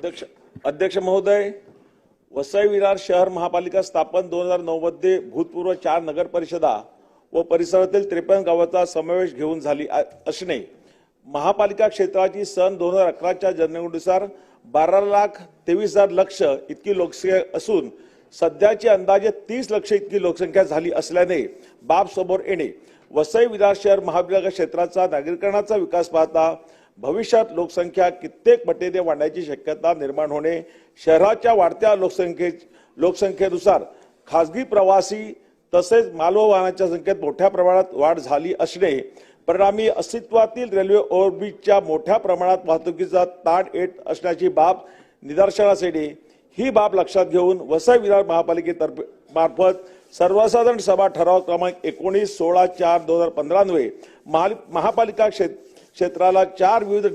अध्यक्ष महोदय, वसई विरार शहर महापालिका स्थापन 2009 मध्ये भूतपूर्व 4 नगर परिषदा व परिसरातील 53 गावांचा समावेश घेऊन झाली असणे, महापालिका क्षेत्राची सन 2011च्या जनगणनेनुसार 12,23,000 लक्ष इतकी लोकसंख्या असून सध्याची अंदाजे 30 लक्ष इतकी लोकसंख्या झाली असल्याने बाब समोर येणे वसई विरार शहर महापालिका क्षेत्राचा नागरिकांचा विकास पाहता भविष्यात लोकसंख्या कित्येक पटीने वाढण्याची शक्यता निर्माण होणे, शहराच्या वाढत्या लोकसंख्येनुसार खासगी प्रवासी तसेच मालव वाहनांच्या संख्येत मोठ्या प्रमाणात वाढ झाली असणे, परिणामी अस्तित्वातील रेल्वे ओव्हरब्रिजच्या मोठ्या प्रमाणात वाहतुकीचा ताण येत असण्याची बाब निदर्शनास येणे, ही बाब लक्षात घेऊन वसई विरार महापालिकेतर्फे मार्फत सर्वसाधारण सभा ठराव क्रमांक 19/16/4/2015 अन्वये महापालिका क्षेत्राला 4 विविध